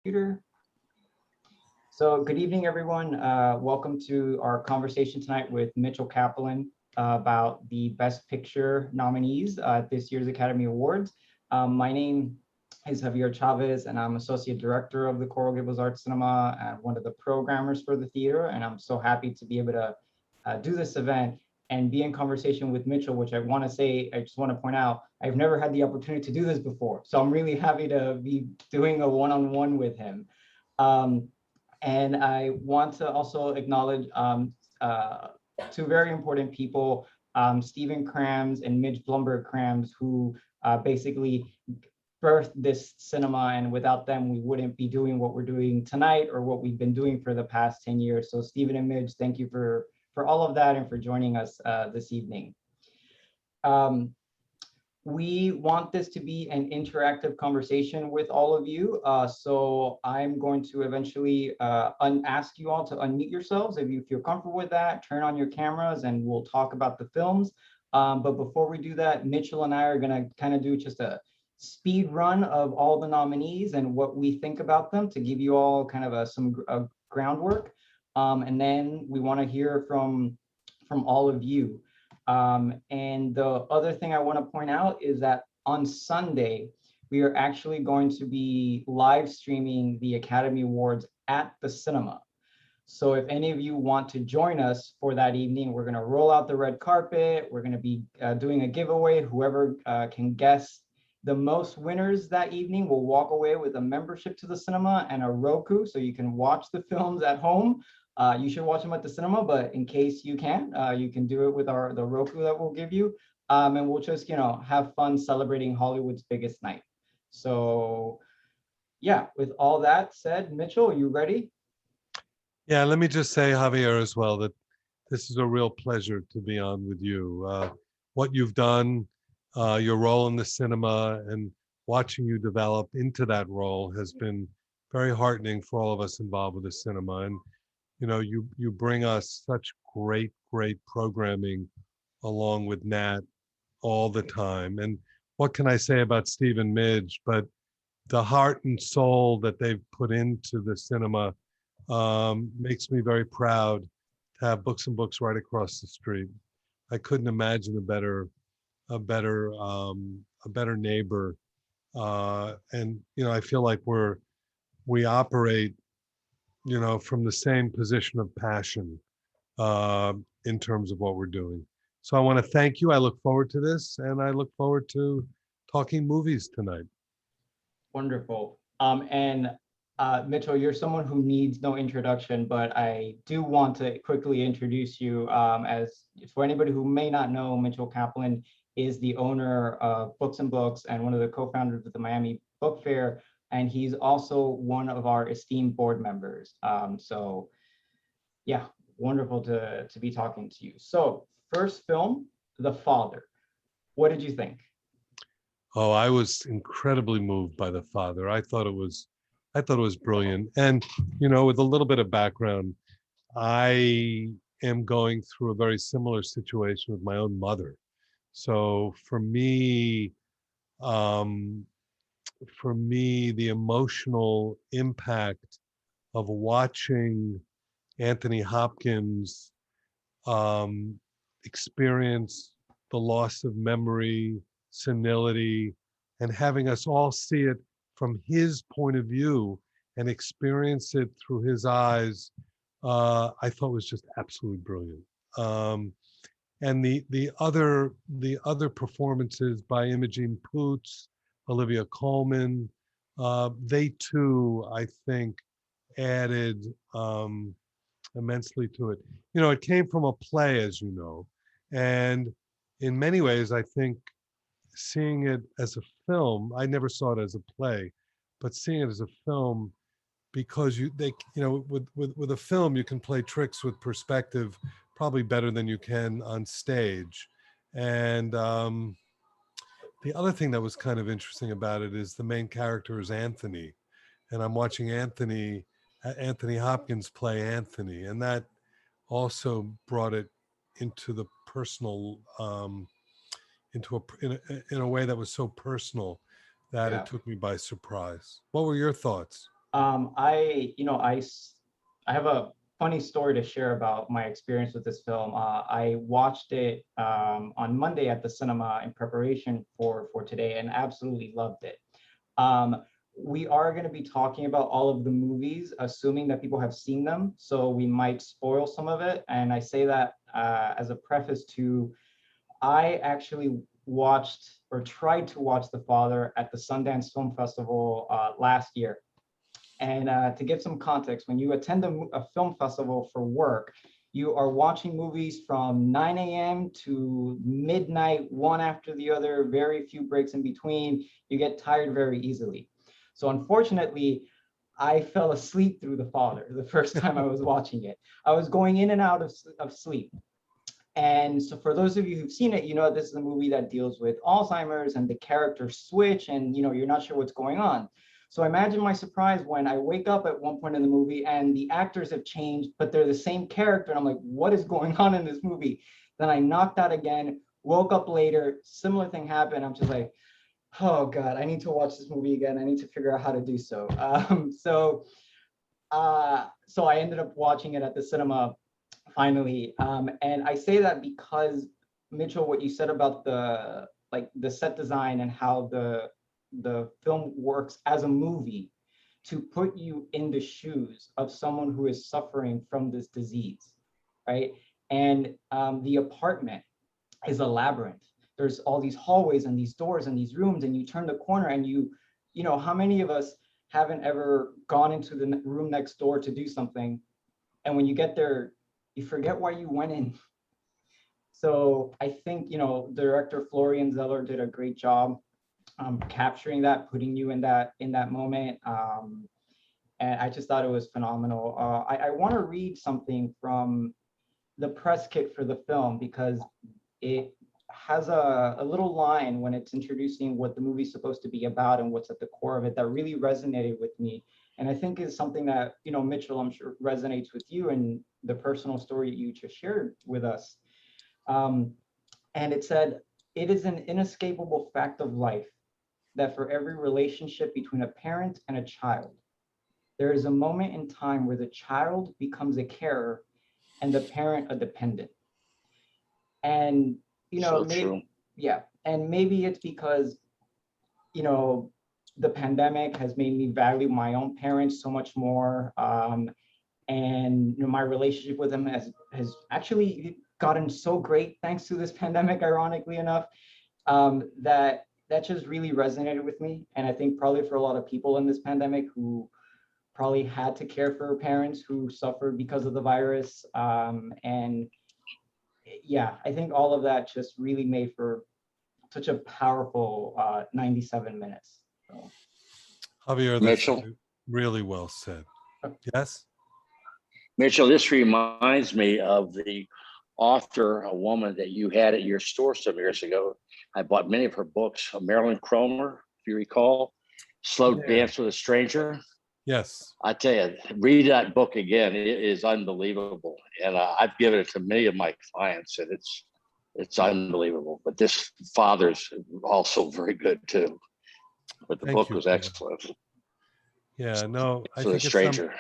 Computer. So good evening, everyone. Welcome to our conversation tonight with Mlk Kaplan about the Best Picture nominees at this year's Academy Awards. My name is Javier Chavez, and I'm Associate Director of the Coral Gables Art Cinema and one of the programmers for the theater. And I'm so happy to be able to do this event and be in conversation with Mitchell, which I want to say, I just want to point out, I've never had the opportunity to do this before. So I'm really happy to be doing a one-on-one with him. And I want to also acknowledge two very important people, Stephen Krams and Midge Blumberg Krams, who basically birthed this cinema, and without them, we wouldn't be doing what we're doing tonight or what we've been doing for the past 10 years. So Stephen and Midge, thank you for all of that and for joining us this evening. We want this to be an interactive conversation with all of you. So I'm going to eventually ask you all to unmute yourselves if you feel comfortable with that, turn on your cameras, and we'll talk about the films. But before we do that, Mitchell and I are gonna kind of do just a speed run of all the nominees and what we think about them to give you all kind of some groundwork. And then we want to hear from all of you. And the other thing I want to point out is that on Sunday, we are actually going to be live streaming the Academy Awards at the cinema. So if any of you want to join us for that evening, we're going to roll out the red carpet. We're going to be doing a giveaway. Whoever can guess the most winners that evening will walk away with a membership to the cinema and a Roku, so you can watch the films at home. You should watch them at the cinema, but in case you can't, you can do it with the Roku that we'll give you. And we'll just, have fun celebrating Hollywood's biggest night. So yeah, with all that said, Mitchell, are you ready? Yeah, let me just say, Javier, as well, that this is a real pleasure to be on with you. What you've done, your role in the cinema, and watching you develop into that role has been very heartening for all of us involved with the cinema. And you bring us such great programming along with Nat all the time. And what can I say about Steve and Midge, but the heart and soul that they've put into the cinema makes me very proud to have Books and Books right across the street. I couldn't imagine a better neighbor. And I feel like we operate from the same position of passion in terms of what we're doing. So I want to thank you. I look forward to this, and I look forward to talking movies tonight. Wonderful. And Mitchell, you're someone who needs no introduction, but I do want to quickly introduce you. As for anybody who may not know, Mlk Kaplan is the owner of Books and Books and one of the co-founders of the Miami Book Fair, and he's also one of our esteemed board members. So yeah, wonderful to be talking to you. So first film, The Father. What did you think? Oh, I was incredibly moved by The Father. I thought it was brilliant. And with a little bit of background, I am going through a very similar situation with my own mother. So for me, the emotional impact of watching Anthony Hopkins experience the loss of memory, senility, and having us all see it from his point of view and experience it through his eyes, I thought was just absolutely brilliant. And the other performances by Imogen Poots, Olivia Colman, they too, I think, added immensely to it. It came from a play, as you know, and in many ways, I think seeing it as a film, I never saw it as a play, but seeing it as a film, because with a film you can play tricks with perspective probably better than you can on stage. And the other thing that was kind of interesting about it is the main character is Anthony, and I'm watching Anthony Hopkins play Anthony, and that also brought it into the personal, in a way that was so personal that Yeah. it took me by surprise. What were your thoughts? I have a funny story to share about my experience with this film. I watched it on Monday at the cinema in preparation for today, and absolutely loved it. Um, we are going to be talking about all of the movies, assuming that people have seen them, so we might spoil some of it. And I say that as a preface to, I actually watched or tried to watch The Father at the Sundance Film Festival last year. And to give some context, when you attend a film festival for work, you are watching movies from 9 a.m. to midnight, one after the other, very few breaks in between. You get tired very easily. So unfortunately, I fell asleep through The Father the first time I was watching it. I was going in and out of sleep. And so for those of you who've seen it, you know this is a movie that deals with Alzheimer's and the characters switch and you're not sure what's going on. So imagine my surprise when I wake up at one point in the movie and the actors have changed, but they're the same character. And I'm like, what is going on in this movie? Then I knocked out again, woke up later, similar thing happened. I'm just like, oh God, I need to watch this movie again. I need to figure out how to do so. So I ended up watching it at the cinema finally. And I say that because Mitchell, what you said about the set design and how the film works as a movie to put you in the shoes of someone who is suffering from this disease, right? And the apartment is a labyrinth. There's all these hallways and these doors and these rooms, and you turn the corner and how many of us haven't ever gone into the room next door to do something, and when you get there, you forget why you went in. So I think, director Florian Zeller did a great job capturing that, putting you in that moment. And I just thought it was phenomenal. I want to read something from the press kit for the film because it has a little line when it's introducing what the movie's supposed to be about and what's at the core of it that really resonated with me. And I think is something that, Mitchell, I'm sure resonates with you and the personal story you just shared with us. And it said, "It is an inescapable fact of life that for every relationship between a parent and a child, there is a moment in time where the child becomes a carer and the parent a dependent." And, So maybe, true. yeah, and maybe it's because, the pandemic has made me value my own parents so much more. And my relationship with them has actually gotten so great thanks to this pandemic, ironically enough, that just really resonated with me. And I think probably for a lot of people in this pandemic who probably had to care for parents who suffered because of the virus. And yeah, I think all of that just really made for such a powerful 97 minutes. So. Javier, that's Mitchell, really well said. Yes? Mitchell, this reminds me of the author, a woman that you had at your store some years ago. I bought many of her books. Marilyn Cromer, if you recall, Slow Dance with a Stranger. Yes. I tell you, read that book again. It is unbelievable. And I've given it to many of my clients, and it's unbelievable. But this Father's also very good too. But the book was excellent. Yeah, no, I For the think it's stranger.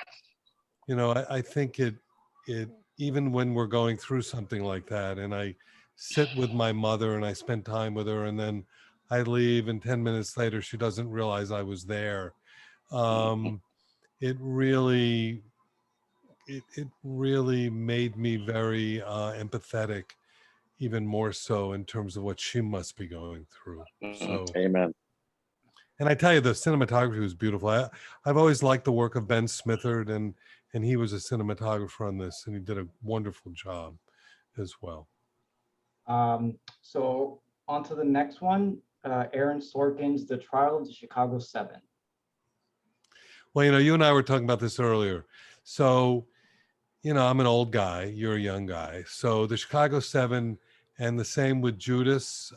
I think it even when we're going through something like that, and I sit with my mother and I spend time with her, and then I leave, and 10 minutes later she doesn't realize I was there. It really made me very empathetic, even more so in terms of what she must be going through. So Amen. And I tell you, the cinematography was beautiful. I've always liked the work of Ben Smitherd, and he was a cinematographer on this, and he did a wonderful job as well. So on to the next one, Aaron Sorkin's The Trial of the Chicago 7. Well, you and I were talking about this earlier. So, I'm an old guy. You're a young guy. So the Chicago 7, and the same with Judas,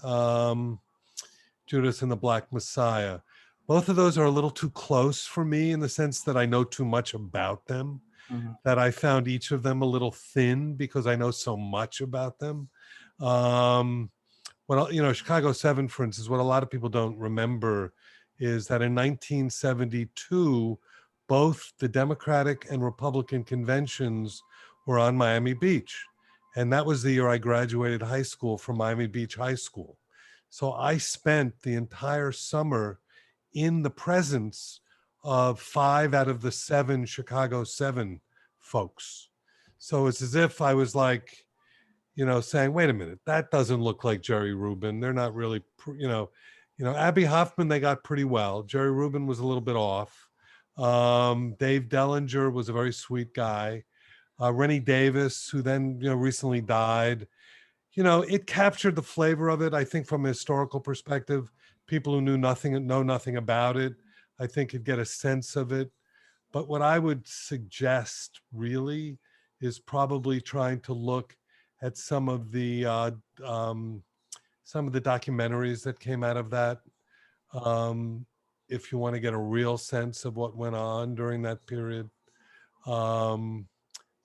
Judas and the Black Messiah. Both of those are a little too close for me in the sense that I know too much about them, that I found each of them a little thin because I know so much about them. Chicago 7, for instance, what a lot of people don't remember is that in 1972, both the Democratic and Republican conventions were on Miami Beach. And that was the year I graduated high school from Miami Beach High School. So I spent the entire summer in the presence of 5 out of the 7 Chicago 7 folks. So it's as if I was like, saying, wait a minute, that doesn't look like Jerry Rubin. They're not really, Abby Hoffman, they got pretty well. Jerry Rubin was a little bit off. Dave Dellinger was a very sweet guy. Rennie Davis, who then, recently died. It captured the flavor of it. I think from a historical perspective, people who know nothing about it, I think could get a sense of it. But what I would suggest really is probably trying to look at some of the documentaries that came out of that. If you want to get a real sense of what went on during that period. So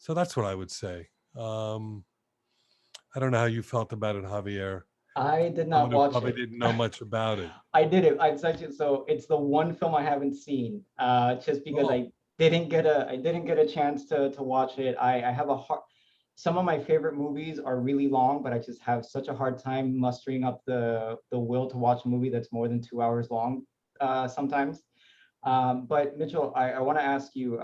that's what I would say. I don't know how you felt about it, Javier. I did not Someone who watch probably it. didn't know much about it. I did it. So it's the one film I haven't seen, just because Oh. I didn't get a chance to watch it. I have some of my favorite movies are really long, but I just have such a hard time mustering up the will to watch a movie that's more than 2 hours long, sometimes. But Mitchell, I want to ask you,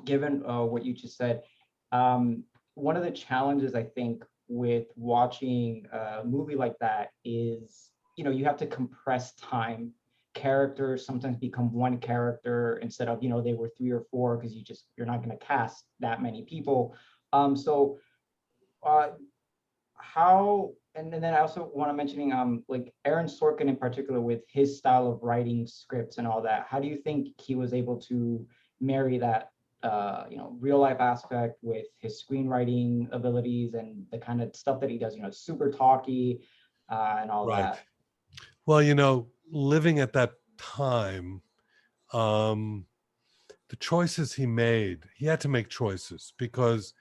given what you just said, one of the challenges I think with watching a movie like that is, you have to compress time. Characters sometimes become one character instead of, they were 3 or 4, because you're not going to cast that many people. So how, and then I also want to mentioning like Aaron Sorkin in particular, with his style of writing scripts and all that. How do you think he was able to marry that real life aspect with his screenwriting abilities and the kind of stuff that he does, super talky and all Right. that? Well, living at that time, the choices he made, he had to make choices because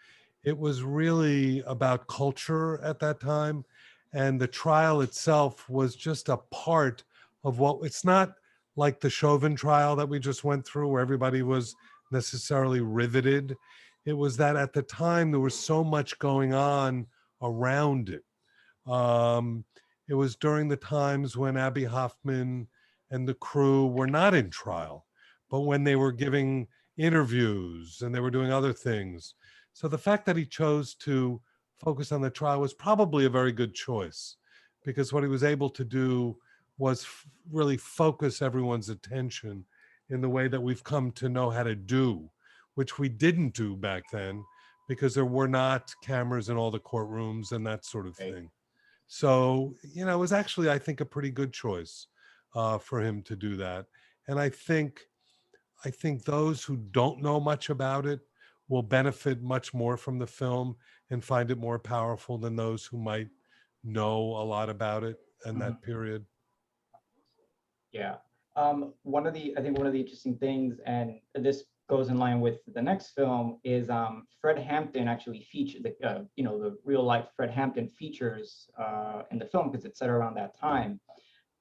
it was really about culture at that time. And the trial itself was just a part of it's not like the Chauvin trial that we just went through where everybody was necessarily riveted. It was that at the time there was so much going on around it. It was during the times when Abby Hoffman and the crew were not in trial, but when they were giving interviews and they were doing other things. So the fact that he chose to focus on the trial was probably a very good choice, because what he was able to do was really focus everyone's attention in the way that we've come to know how to do, which we didn't do back then because there were not cameras in all the courtrooms and that sort of thing. So, it was actually, I think, a pretty good choice for him to do that. And I think those who don't know much about it will benefit much more from the film and find it more powerful than those who might know a lot about it in that period. Yeah. One of the interesting things, and this goes in line with the next film, is Fred Hampton actually featured the real life Fred Hampton features in the film, because it's set around that time.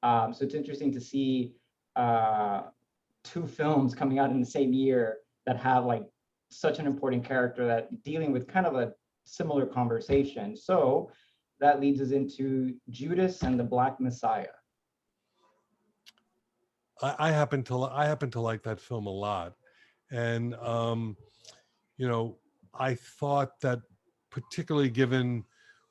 So it's interesting to see 2 films coming out in the same year that have like such an important character that dealing with kind of a similar conversation. So that leads us into Judas and the Black Messiah. I happen to like that film a lot, and I thought that, particularly given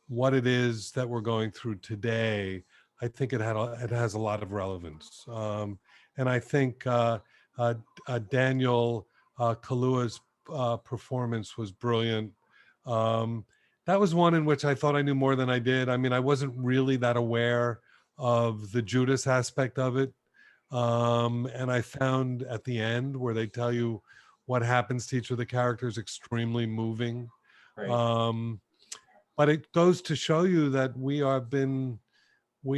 what it is that we're going through today, I think it has a lot of relevance, and I think Daniel Kaluuya's performance was brilliant. That was one in which I thought I knew more than I did. I mean, I wasn't really that aware of the Judas aspect of it. And I found at the end where they tell you what happens to each of the characters extremely moving. Right. But it goes to show you that we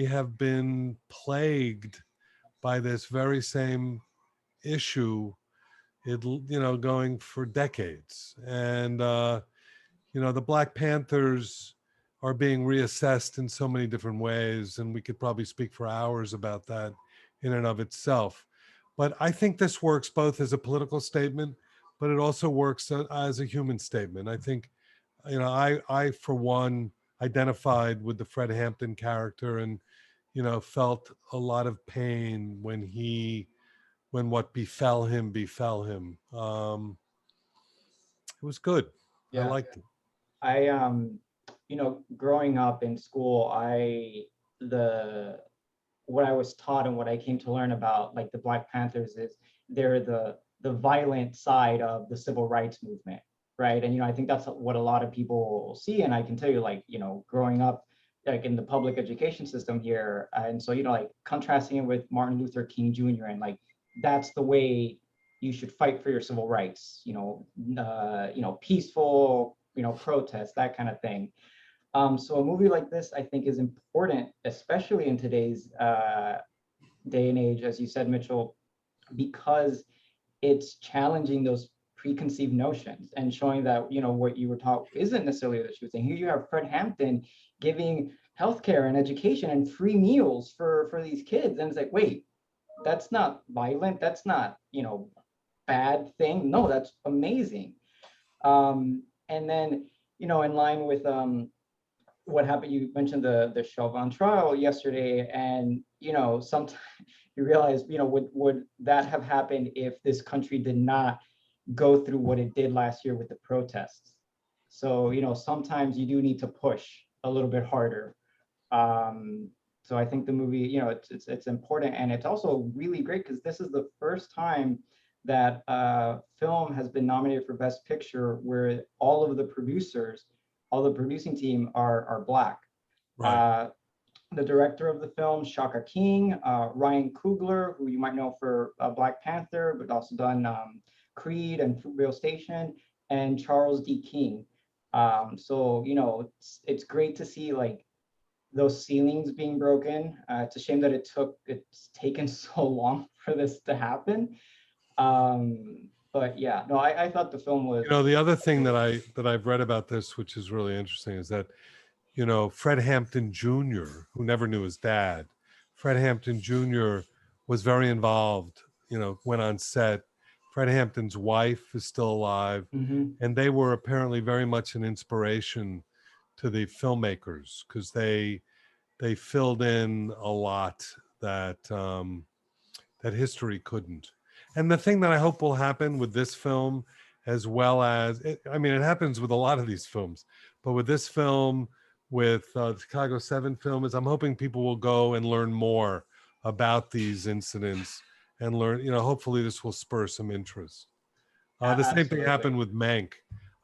have been plagued by this very same issue, going for decades. And the Black Panthers are being reassessed in so many different ways, and we could probably speak for hours about that in and of itself. But I think this works both as a political statement, but it also works as a human statement. I think, I for one identified with the Fred Hampton character, and felt a lot of pain when what befell him befell him. It was good. I Yeah. liked it. I growing up in school, the what I was taught and what I came to learn about like the Black Panthers is they're the violent side of the civil rights movement, right? And I think that's what a lot of people see. And I can tell you, like, growing up like in the public education system here, and so like contrasting it with Martin Luther King Jr. and like that's the way you should fight for your civil rights, peaceful, protest, that kind of thing. So a movie like this, I think, is important, especially in today's day and age, as you said, Mitchell, because it's challenging those preconceived notions and showing that what you were taught isn't necessarily the true thing. Here you have Fred Hampton giving healthcare and education and free meals for these kids, and it's like, wait, that's not violent. That's not bad thing. No, that's amazing. And then in line with what happened, you mentioned the Chauvin trial yesterday, and sometimes you realize, would that have happened if this country did not go through what it did last year with the protests? So sometimes you do need to push a little bit harder. So I think the movie, it's important, and it's also really great because this is the first time that film has been nominated for Best Picture where all of the producers, all the producing team are Black. Right. The director of the film, Shaka King, Ryan Coogler, who you might know for Black Panther, but also done Creed and Fruitvale Station, and Charles D. King. So it's great to see like those ceilings being broken. It's a shame that it's taken so long for this to happen. But yeah, no, I thought the film was. The other thing that I've read about this, which is really interesting, is that Fred Hampton Jr., who never knew his dad, Fred Hampton Jr. was very involved. Went on set. Fred Hampton's wife is still alive, Mhm. and they were apparently very much an inspiration to the filmmakers because they filled in a lot that that history couldn't. And the thing that I hope will happen with this film, as well as, it happens with a lot of these films, but with this film, with the Chicago 7 film, is I'm hoping people will go and learn more about these incidents and learn, hopefully this will spur some interest. The same thing Absolutely. happened with Mank.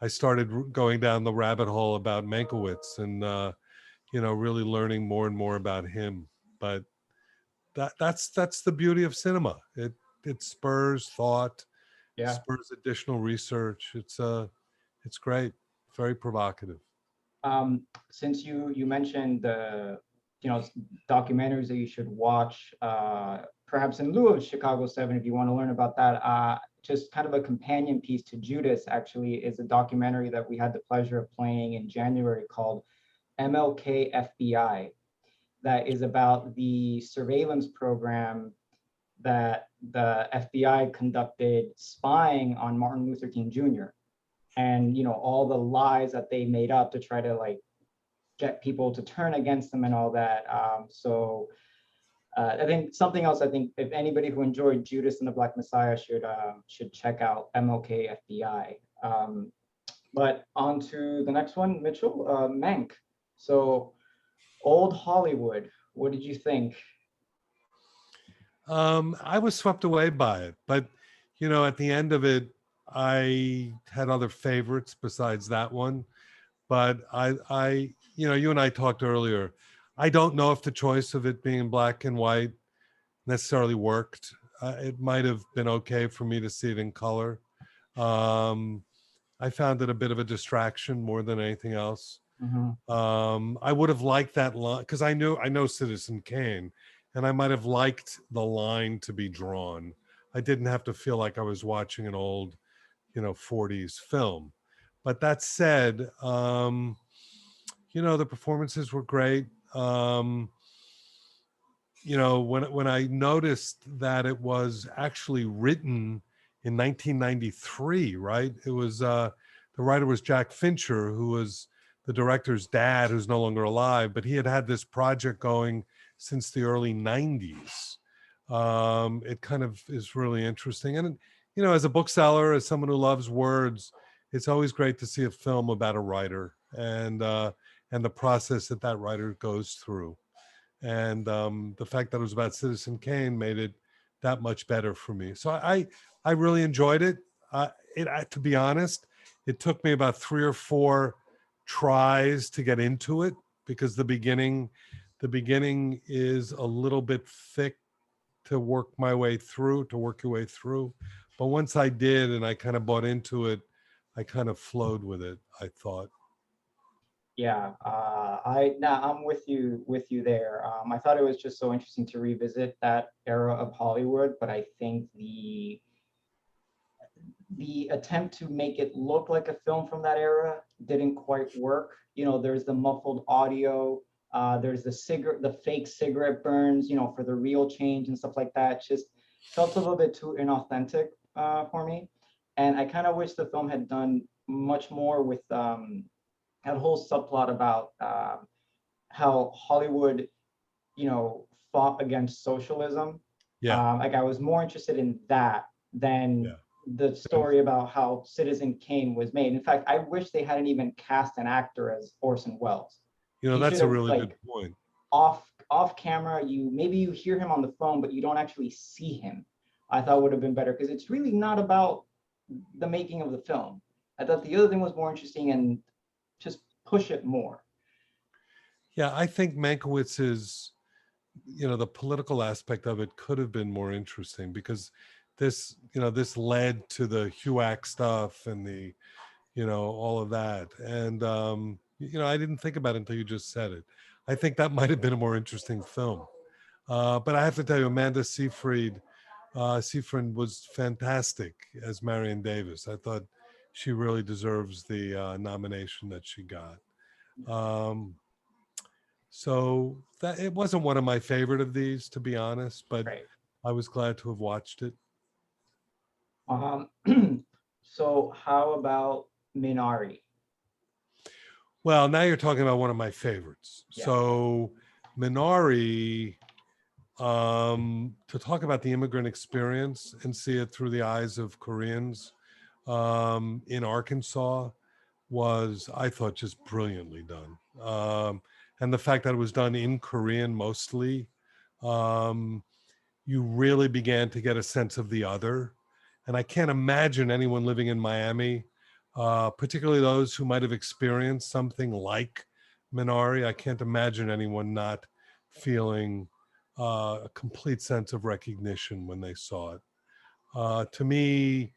I started going down the rabbit hole about Mankiewicz and, really learning more and more about him. But that's the beauty of cinema. It spurs thought, Yeah. spurs additional research. It's great, very provocative. Since you mentioned the documentaries that you should watch, perhaps in lieu of Chicago 7, if you want to learn about that, just kind of a companion piece to Judas actually is a documentary that we had the pleasure of playing in January called MLK FBI, that is about the surveillance program that the FBI conducted spying on Martin Luther King Jr. and all the lies that they made up to try to like get people to turn against them and all that. I think something else. I think if anybody who enjoyed Judas and the Black Messiah should check out MLK FBI. But on to the next one, Mitchell, Mank. So Old Hollywood. What did you think? I was swept away by it, but at the end of it, I had other favorites besides that one. But you and I talked earlier. I don't know if the choice of it being black and white necessarily worked. It might have been okay for me to see it in color. I found it a bit of a distraction more than anything else. Mhm. I would have liked that line because I know Citizen Kane, and I might have liked the line to be drawn. I didn't have to feel like I was watching an old, 40s film. But that said, the performances were great. when I noticed that it was actually written in 1993, right? It was the writer was Jack Fincher, who was the director's dad, who's no longer alive, but he had this project going since the early 90s. It kind of is really interesting. And, as a bookseller, as someone who loves words, it's always great to see a film about a writer and the process that writer goes through. And the fact that it was about Citizen Kane made it that much better for me. So I really enjoyed it. To be honest, it took me about 3 or 4 tries to get into it, because the beginning is a little bit thick to work your way through. But once I did and I kind of bought into it, I kind of flowed with it, I thought. Yeah, I'm with you there. I thought it was just so interesting to revisit that era of Hollywood, but I think the attempt to make it look like a film from that era didn't quite work. There's the muffled audio, there's the fake cigarette burns, for the real change and stuff like that. Just felt a little bit too inauthentic for me. And I kind of wish the film had done much more with that whole subplot about how Hollywood, fought against socialism. Yeah. Like I was more interested in that than Yeah. the story about how Citizen Kane was made. In fact, I wish they hadn't even cast an actor as Orson Welles. He That's should a have, really like, good point. off camera, maybe you hear him on the phone, but you don't actually see him. I thought would have been better, because it's really not about the making of the film. I thought the other thing was more interesting, and just push it more. Yeah, I think Mankiewicz's, the political aspect of it could have been more interesting, because this led to the HUAC stuff and the, all of that. And, I didn't think about it until you just said it. I think that might have been a more interesting film. But I have to tell you, Amanda Seyfried was fantastic as Marion Davis. I thought she really deserves the nomination that she got. So that it wasn't one of my favorite of these, to be honest, but Right. I was glad to have watched it. So how about Minari? Well, now you're talking about one of my favorites. Yeah. So Minari, to talk about the immigrant experience and see it through the eyes of Koreans in Arkansas was, I thought, just brilliantly done. And the fact that it was done in Korean mostly, you really began to get a sense of the other. And I can't imagine anyone living in Miami, particularly those who might have experienced something like Minari. I can't imagine anyone not feeling a complete sense of recognition when they saw it. To me,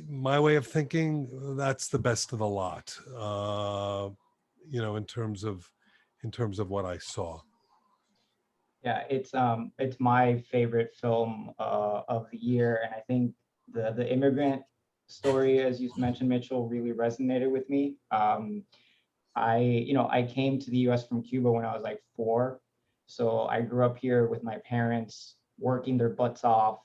my way of thinking, that's the best of the lot, in terms of what I saw. Yeah, it's my favorite film of the year, and I think the immigrant story, as you mentioned, Mitchell, really resonated with me. I came to the U.S. from Cuba when I was like 4, so I grew up here with my parents working their butts off,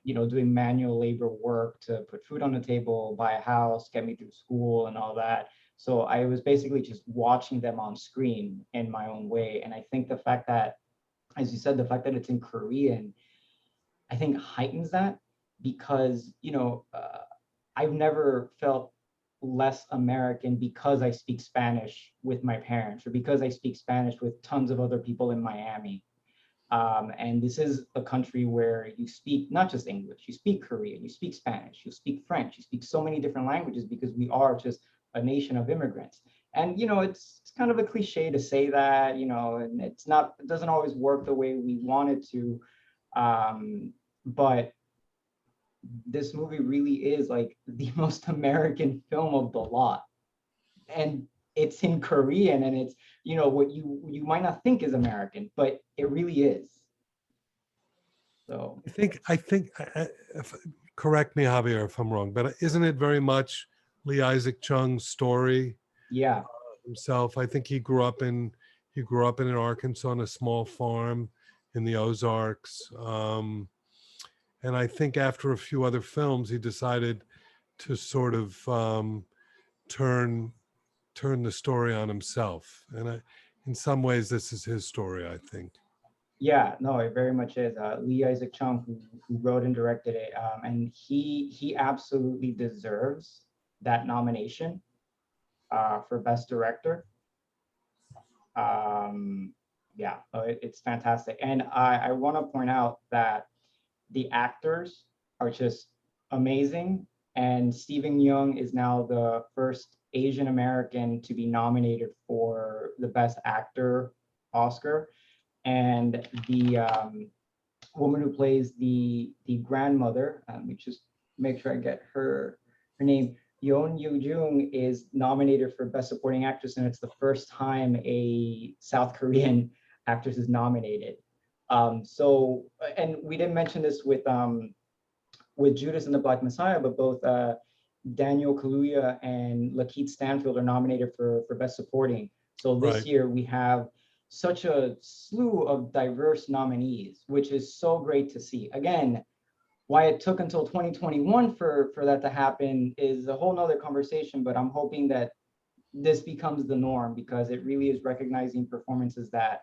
doing manual labor work to put food on the table, buy a house, get me through school, and all that. So I was basically just watching them on screen in my own way, and I think the fact that, as you said, the fact that it's in Korean, I think heightens that, because, I've never felt less American because I speak Spanish with my parents, or because I speak Spanish with tons of other people in Miami. And this is a country where you speak not just English, you speak Korean, you speak Spanish, you speak French, you speak so many different languages, because we are just a nation of immigrants. And, it's kind of a cliche to say that, and it doesn't always work the way we want it to. But this movie really is like the most American film of the lot. And it's in Korean, and it's, what you might not think is American, but it really is. So I think, correct me, Javier, if I'm wrong, but isn't it very much Lee Isaac Chung's story? yeah, Himself. I think he grew up in Arkansas on a small farm in the Ozarks. And I think after a few other films, he decided to sort of turn the story on himself. And in some ways, this is his story, I think. Yeah, no, it very much is. Lee Isaac Chung, who wrote and directed it, and he absolutely deserves that nomination for Best Director. Yeah, it's fantastic. And I want to point out that the actors are just amazing. And Stephen Yeun is now the first Asian American to be nominated for the Best Actor Oscar. And the woman who plays the grandmother, let me just make sure I get her name. Yeon Yoo-jung is nominated for Best Supporting Actress, and it's the first time a South Korean actress is nominated. So, and we didn't mention this with Judas and the Black Messiah, but both Daniel Kaluuya and Lakeith Stanfield are nominated for Best Supporting. So this Right. year we have such a slew of diverse nominees, which is so great to see. Again, why it took until 2021 for that to happen is a whole nother conversation, but I'm hoping that this becomes the norm, because it really is recognizing performances that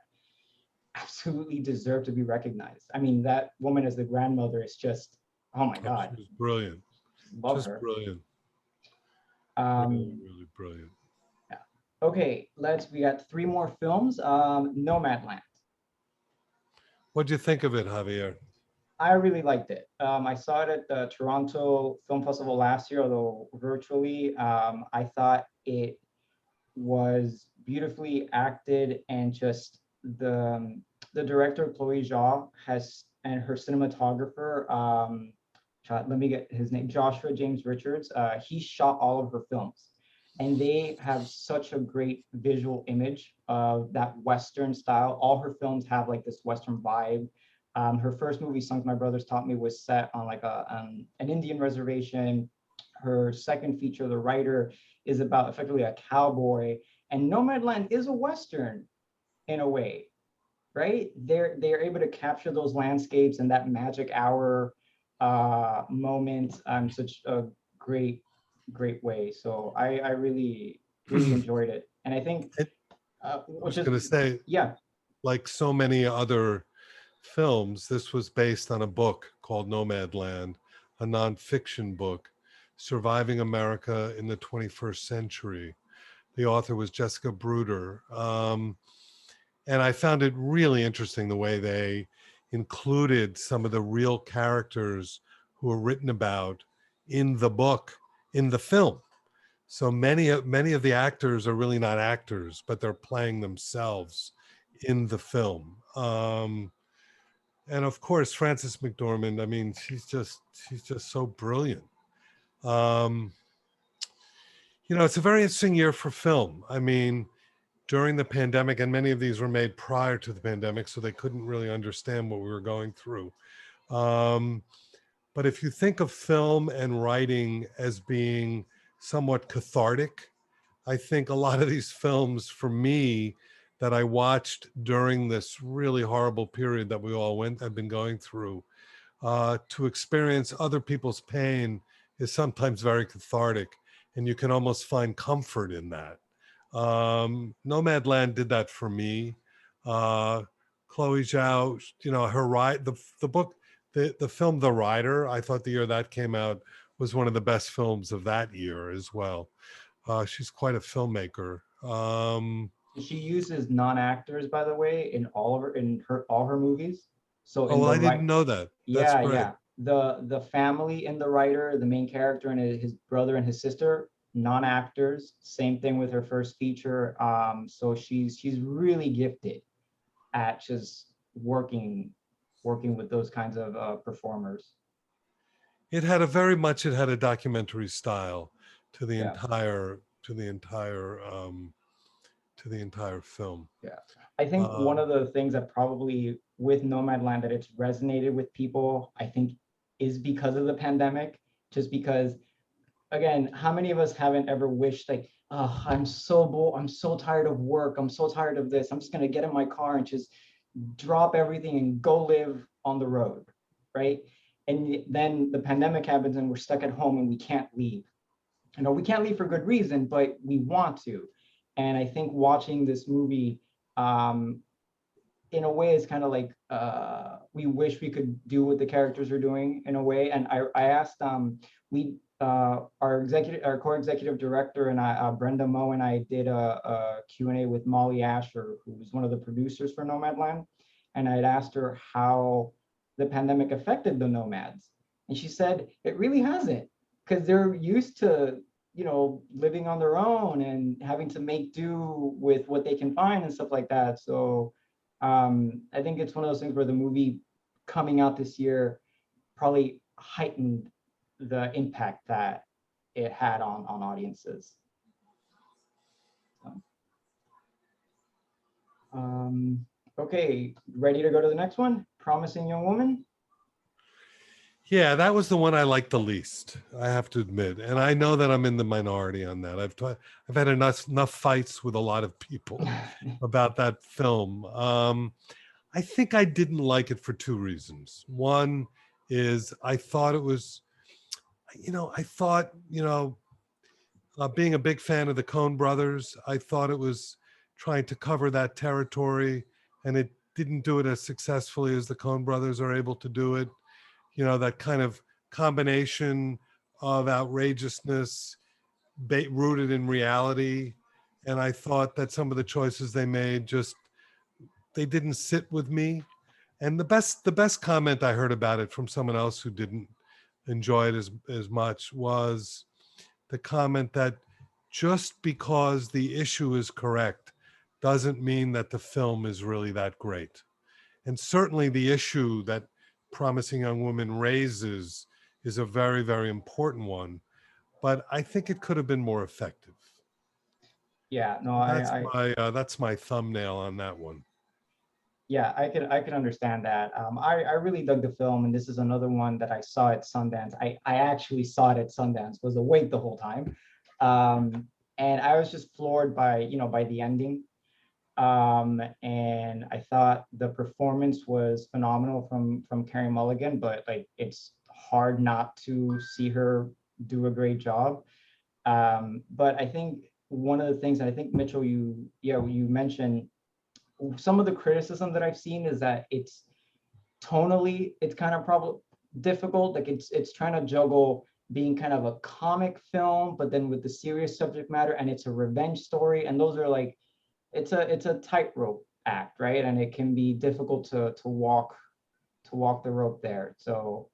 absolutely deserve to be recognized. I mean, that woman as the grandmother is just, oh my God, She was brilliant. love Just her. brilliant. Um, Really brilliant. yeah. Okay, we got three more films. Nomad Land. What'd you think of it, Javier? I really liked it. I saw it at the Toronto Film Festival last year, although virtually. I thought it was beautifully acted, and just the director Chloe Zhao has, and her cinematographer, let me get his name, Joshua James Richards. He shot all of her films, and they have such a great visual image of that Western style. All her films have like this Western vibe. Her first movie, Songs My Brothers Taught Me, was set on like an Indian reservation. Her second feature, The Writer, is about effectively a cowboy. And Nomadland is a Western in a way, right? They're able to capture those landscapes and that magic hour moment such a great way. So I really enjoyed it. And I think I which was is, going to say, yeah, like so many other films, this was based on a book called Nomad Land, a nonfiction book, Surviving America in the 21st Century. The author was Jessica Bruder. And I found it really interesting the way they included some of the real characters who were written about in the book, in the film. So many of the actors are really not actors, but they're playing themselves in the film. And of course, Frances McDormand. I mean, she's just so brilliant. It's a very interesting year for film. I mean, during the pandemic, and many of these were made prior to the pandemic, so they couldn't really understand what we were going through. But if you think of film and writing as being somewhat cathartic, I think a lot of these films, for me, that I watched during this really horrible period that we all have been going through, to experience other people's pain is sometimes very cathartic, and you can almost find comfort in that. Nomad Land did that for me. Chloe Zhao, the book, the film The Rider, I thought the year that came out was one of the best films of that year as well. She's quite a filmmaker. she uses non-actors, by the way, in all her movies. So in Well, the I right, didn't know that. That's yeah, great. yeah. The family in The Writer, the main character and his brother and his sister, non-actors. Same thing with her first feature. So she's really gifted at just working with those kinds of performers. It had a documentary style to the Yeah, entire film. yeah. I think one Um, of the things that probably with Nomadland that it's resonated with people, I think, is because of the pandemic. Just because, again, how many of us haven't ever wished like, oh, I'm so bored, I'm so tired of work, I'm so tired of this, I'm just gonna get in my car and just drop everything and go live on the road, right? And then the pandemic happens and we're stuck at home and we can't leave. We can't leave for good reason, but we want to. And I think watching this movie, in a way, is kind of like we wish we could do what the characters are doing in a way. And I asked our core executive director and I, Brenda Moe, and I did a Q&A with Molly Asher, who was one of the producers for Nomad Land. And I'd asked her how the pandemic affected the nomads. And she said, it really hasn't, because they're used to, living on their own and having to make do with what they can find and stuff like that. So I think it's one of those things where the movie coming out this year probably heightened the impact that it had on audiences. So, okay, ready to go to the next one? Promising Young Woman? Yeah, that was the one I liked the least, I have to admit. And I know that I'm in the minority on that. I've had enough fights with a lot of people about that film. I think I didn't like it for two reasons. One is I thought it was, being a big fan of the Coen brothers, I thought it was trying to cover that territory, and it didn't do it as successfully as the Coen brothers are able to do it. That kind of combination of outrageousness rooted in reality. And I thought that some of the choices they made they didn't sit with me. And the best comment I heard about it from someone else who didn't enjoy it as much was the comment that just because the issue is correct doesn't mean that the film is really that great. And certainly the issue that Promising Young Woman raises is a very, very important one, but I think it could have been more effective. Yeah, no, That's my thumbnail on that one. Yeah, I can understand that. I really dug the film, and this is another one that I saw at Sundance. I actually saw it at Sundance, was awake the whole time, and I was just floored by by the ending. And I thought the performance was phenomenal from Carey Mulligan, but like it's hard not to see her do a great job. But I think one of the things, and I think Mitchell, you mentioned some of the criticism that I've seen is that it's tonally, it's kind of probably difficult. Like it's trying to juggle being kind of a comic film, but then with the serious subject matter, and it's a revenge story, and those are like, it's a tightrope act, right? And it can be difficult to walk the rope there. So,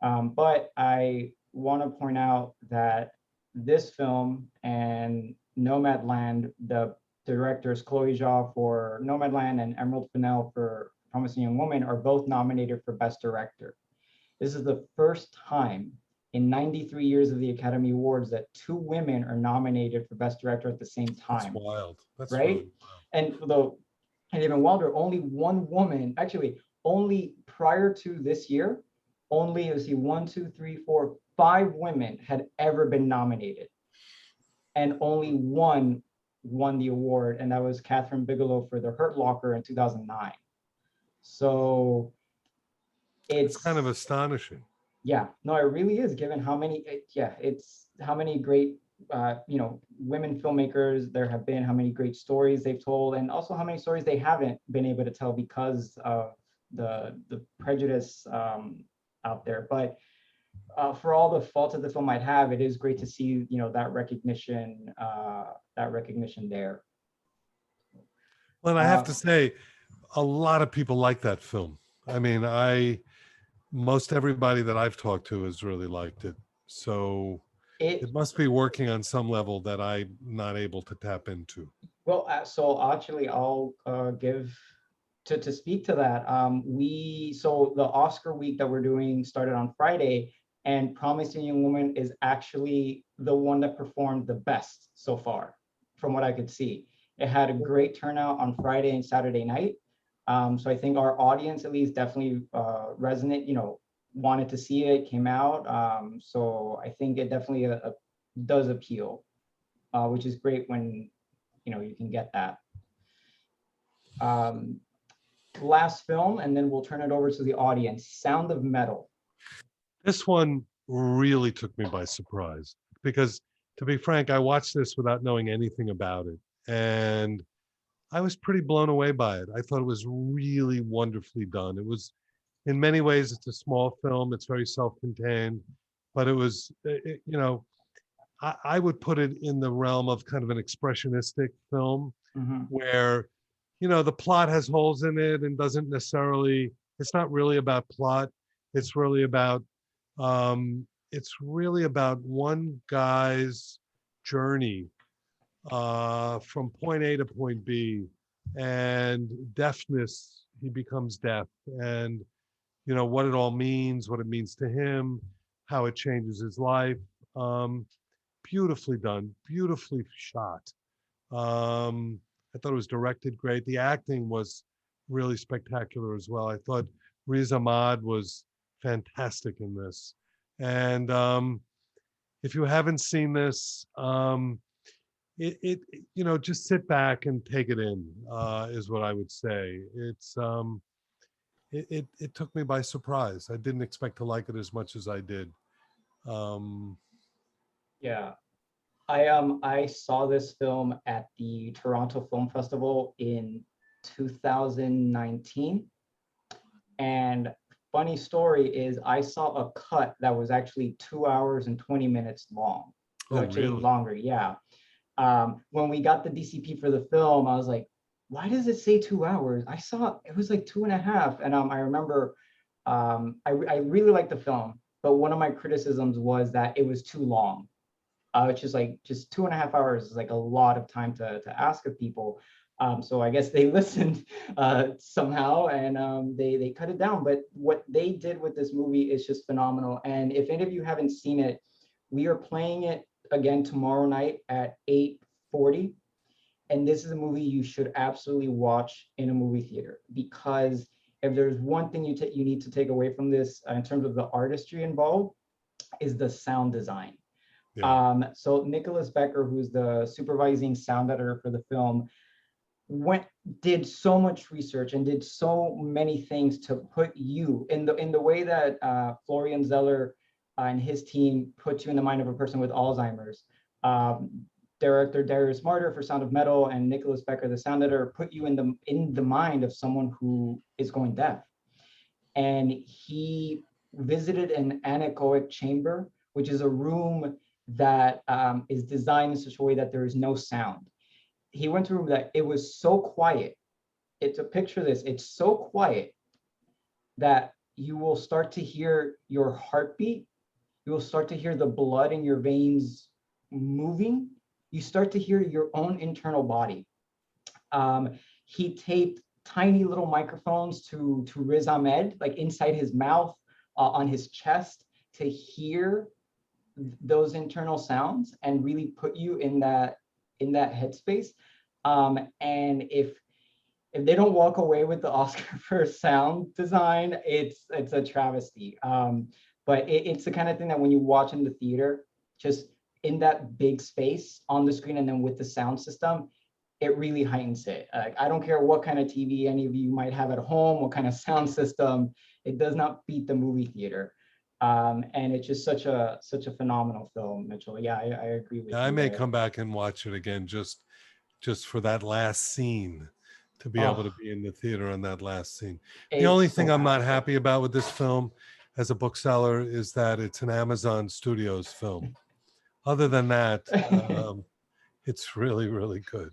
but I want to point out that this film and Nomad Land, the directors Chloe Zhao for Nomad Land and Emerald Fennell for Promising Young Woman, are both nominated for Best Director. This is the first time in 93 years of the Academy Awards that two women are nominated for Best Director at the same time. That's wild. That's right? really wild. And even wilder, only one woman, actually, only prior to this year, only, let's see, 1, 2, 3, 4, 5 women had ever been nominated. And only one won the award, and that was Catherine Bigelow for The Hurt Locker in 2009. So it's kind of astonishing. Yeah, no, it really is, given how many, it's how many great, women filmmakers there have been, how many great stories they've told, and also how many stories they haven't been able to tell because of the prejudice out there. But for all the faults that the film might have, it is great to see, that recognition there. Well, and I have to say, a lot of people like that film. I mean, most everybody that I've talked to has really liked it. So it must be working on some level that I'm not able to tap into. Well, so actually, I'll give to speak to that. So the Oscar week that we're doing started on Friday, and Promising Young Woman is actually the one that performed the best so far, from what I could see. It had a great turnout on Friday and Saturday night. So I think our audience at least definitely wanted to see it, came out. So I think it definitely does appeal, which is great when you can get that. last film, and then we'll turn it over to the audience. Sound of Metal. This one really took me by surprise because, to be frank, I watched this without knowing anything about it. And I was pretty blown away by it. I thought it was really wonderfully done. It was, in many ways, it's a small film. It's very self-contained, but it was, I would put it in the realm of kind of an expressionistic film where, the plot has holes in it and doesn't necessarily, it's not really about plot. It's really about, one guy's journey from point A to point B, and deafness, he becomes deaf, and what it all means, what it means to him, how it changes his life. Beautifully done, beautifully shot. I thought it was directed great. The acting was really spectacular as well. I thought Riz Ahmad was fantastic in this. And if you haven't seen this, just sit back and take it in, is what I would say. It took me by surprise. I didn't expect to like it as much as I did. Yeah. I saw this film at the Toronto Film Festival in 2019. And funny story is I saw a cut that was actually 2 hours and 20 minutes long. It was actually really? longer, yeah. When we got the DCP for the film, I was like, why does it say 2 hours? I saw it was like 2.5. And I remember I really liked the film, but one of my criticisms was that it was too long. Which is like just 2.5 hours is like a lot of time to ask of people. So I guess they listened somehow, and they cut it down. But what they did with this movie is just phenomenal. And if any of you haven't seen it, we are playing it again tomorrow night at 8:40. And this is a movie you should absolutely watch in a movie theater, because if there's one thing you need to take away from this in terms of the artistry involved, is the sound design. Yeah. So Nicholas Becker, who's the supervising sound editor for the film, did so much research and did so many things to put you in the way that Florian Zeller and his team put you in the mind of a person with Alzheimer's. Director Darius Martyr for Sound of Metal and Nicholas Becker, the sound editor, put you in the mind of someone who is going deaf. And he visited an anechoic chamber, which is a room that is designed in such a way that there is no sound. He went to a room that it was so quiet. It's a picture of this. It's so quiet that you will start to hear your heartbeat. You will start to hear the blood in your veins moving. You start to hear your own internal body. He taped tiny little microphones to Riz Ahmed, like inside his mouth, on his chest, to hear those internal sounds and really put you in that headspace. And if they don't walk away with the Oscar for sound design, it's a travesty. But it's the kind of thing that when you watch in the theater, just in that big space on the screen, and then with the sound system, it really heightens it. I don't care what kind of TV any of you might have at home, what kind of sound system, it does not beat the movie theater. And it's just such a phenomenal film, Mitchell. Yeah, I agree with Yeah, you I may there. come back and watch it again just for that last scene, to be able to be in the theater on that last scene. The only thing I'm not happy about with this film as a bookseller is that it's an Amazon Studios film. Other than that, it's really, really good.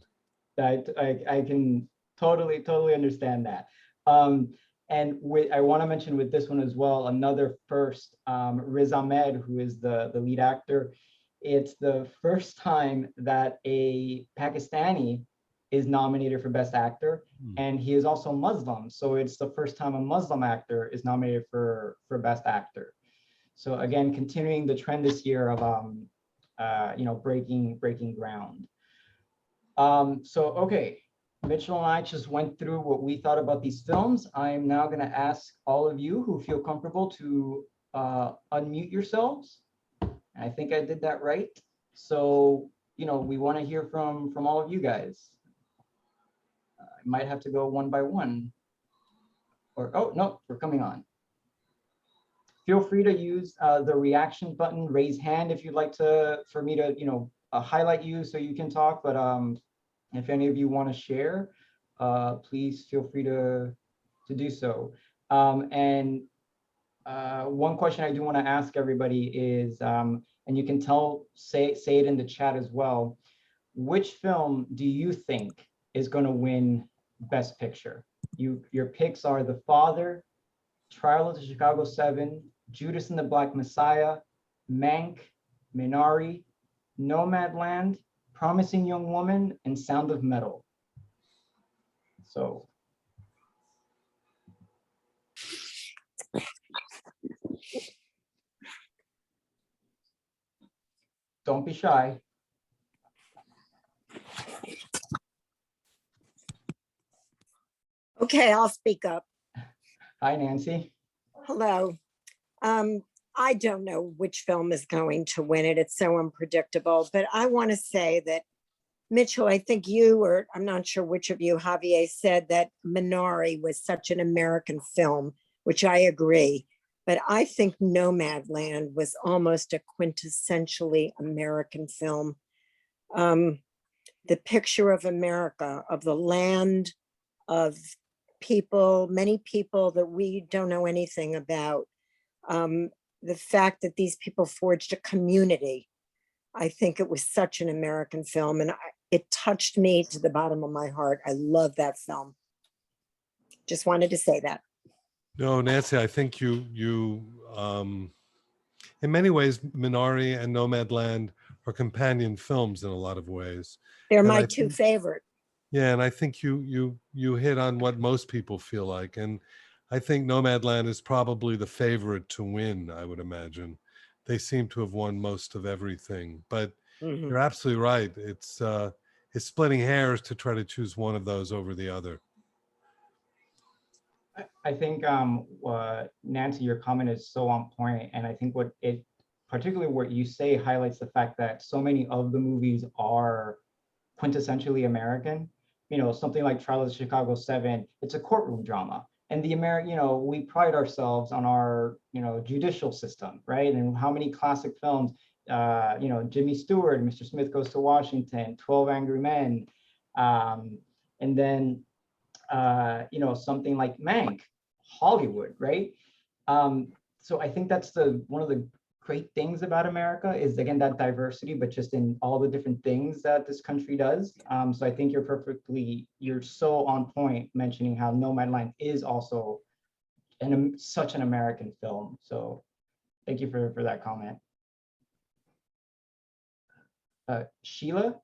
I can totally understand that. And I want to mention with this one as well, another first, Riz Ahmed, who is the lead actor. It's the first time that a Pakistani is nominated for Best Actor, and he is also Muslim. So it's the first time a Muslim actor is nominated for Best Actor. So again, continuing the trend this year of breaking ground. So, okay, Mitchell and I just went through what we thought about these films. I'm now going to ask all of you who feel comfortable to unmute yourselves. I think I did that right. So, we want to hear from all of you guys. I might have to go one by one. Or, oh, no, we're coming on. Feel free to use the reaction button, raise hand if you'd like for me to, highlight you so you can talk. But if any of you want to share, please feel free to do so. And one question I do want to ask everybody is, and you can say it in the chat as well, which film do you think is going to win Best Picture? Your picks are The Father, Trial of the Chicago 7, Judas and the Black Messiah, Mank, Minari, Nomad Land, Promising Young Woman, and Sound of Metal. So. Don't be shy. Okay, I'll speak up. Hi, Nancy. Hello. I don't know which film is going to win it. It's so unpredictable, but I want to say that, Mitchell, I think you, or I'm not sure which of you, Javier, said that Minari was such an American film, which I agree. But I think Nomad Land was almost a quintessentially American film. The picture of America, of the land, of people, many people that we don't know anything about. The fact that these people forged a community. I think it was such an American film, and it touched me to the bottom of my heart. I love that film. Just wanted to say that. No, Nancy, I think you in many ways, Minari and Nomad Land are companion films in a lot of ways. They're And my I two think- favorite. Yeah, and I think you hit on what most people feel like, and I think Nomadland is probably the favorite to win. I would imagine they seem to have won most of everything, but you're absolutely right. It's splitting hairs to try to choose one of those over the other. I think Nancy, your comment is so on point, and I think particularly what you say highlights the fact that so many of the movies are quintessentially American. Something like Trial of the Chicago 7, it's a courtroom drama. And we pride ourselves on our, judicial system, right? And how many classic films, Jimmy Stewart, Mr. Smith Goes to Washington, 12 Angry Men, and then, something like Mank, Hollywood, right? So I think that's one of the great things about America is, again, that diversity, but just in all the different things that this country does. So I think you're so on point mentioning how Nomadland is also such an American film. So thank you for that comment. Sheila?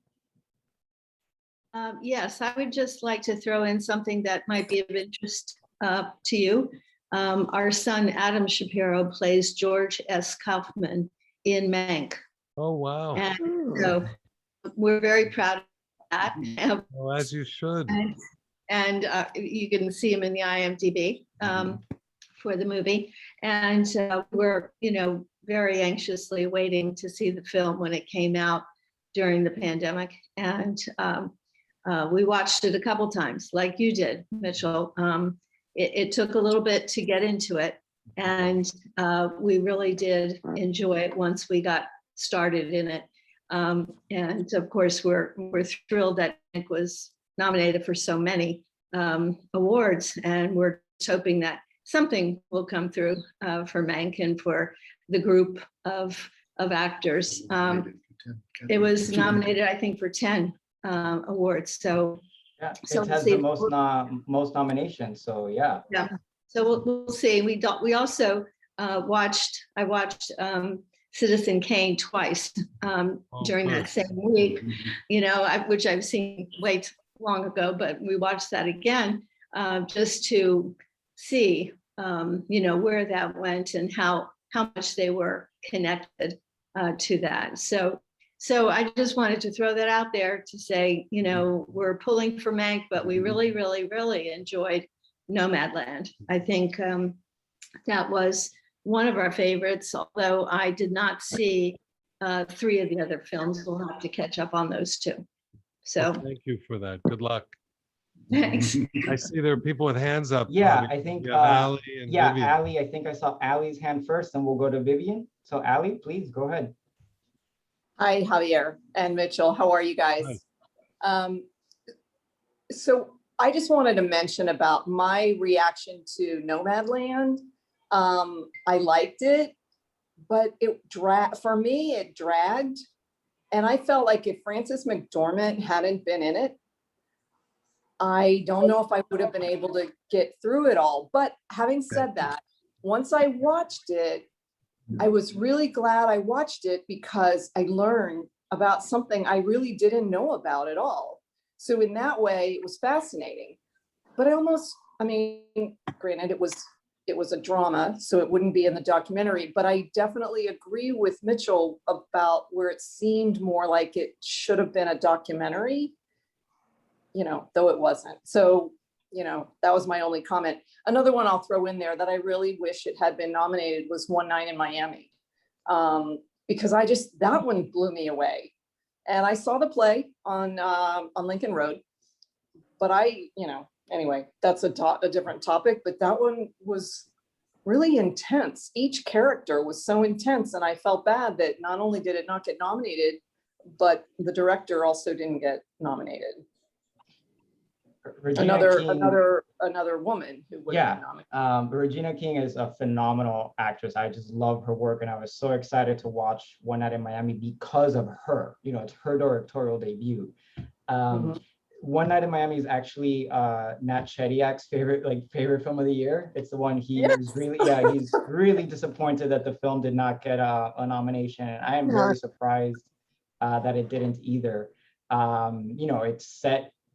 Yes, I would just like to throw in something that might be of interest to you. Our son, Adam Shapiro, plays George S. Kaufman in Mank. Oh, wow. And so we're very proud of that. Well, as you should. And you can see him in the IMDb for the movie. And we're, very anxiously waiting to see the film when it came out during the pandemic. And we watched it a couple times, like you did, Mitchell. It took a little bit to get into it, and we really did enjoy it once we got started in it. And of course, we're thrilled that it was nominated for so many awards, and we're just hoping that something will come through for Mank and for the group of actors. It was nominated, I think, for 10 awards. So. Yeah, So it has the most nominations. So yeah. Yeah. So we'll see. We also watched. I watched Citizen Kane twice during that same week. Which I've seen way too long ago, but we watched that again just to see, where that went and how much they were connected to that. So I just wanted to throw that out there to say, we're pulling for Mank, but we really, really, really enjoyed Nomadland. I think that was one of our favorites, although I did not see 3 of the other films. We'll have to catch up on those too. So Well, thank you for that. Good luck. Thanks. I see there are people with hands up. Yeah, Javier. I think, You have Ally and yeah, Vivian. Ali, I think I saw Ali's hand first, and we'll go to Vivian. So Ali, please go ahead. Hi, Javier and Mitchell. How are you guys? So I just wanted to mention about my reaction to Nomad Land. I liked it, but for me, it dragged. And I felt like if Frances McDormand hadn't been in it, I don't know if I would have been able to get through it all. But having said that, once I watched it, I was really glad I watched it because I learned about something I really didn't know about at all. So in that way, it was fascinating. But I mean, granted, it was a drama, so it wouldn't be in the documentary, but I definitely agree with Mitchell about where it seemed more like it should have been a documentary, though it wasn't. So, that was my only comment. Another one I'll throw in there that I really wish it had been nominated was One Night in Miami. Because that one blew me away. And I saw the play on Lincoln Road, but anyway, that's a different topic, but that one was really intense. Each character was so intense, and I felt bad that not only did it not get nominated, but the director also didn't get nominated. Regina King, another woman who would yeah, have been nominated. Regina King is a phenomenal actress. I just love her work, and I was so excited to watch One Night in Miami because of her. It's her directorial debut. One Night in Miami is actually Nat Shediak's favorite film of the year. It's the one he's really disappointed that the film did not get a nomination. And I am very surprised that it didn't either. It's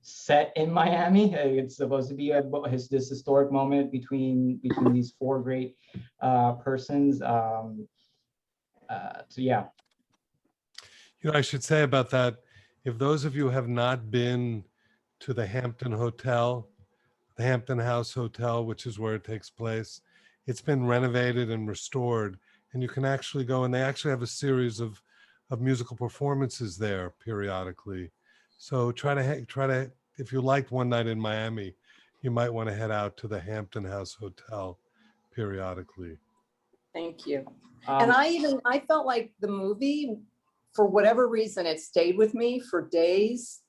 set in Miami. It's supposed to be this historic moment between these four great persons. So yeah. I should say about that, if those of you have not been to the Hampton Hotel, the Hampton House Hotel, which is where it takes place, it's been renovated and restored, and you can actually go, and they actually have a series of musical performances there periodically. So try to, if you liked One Night in Miami, you might want to head out to the Hampton House Hotel periodically. Thank you. And I felt like the movie, for whatever reason, it stayed with me for days,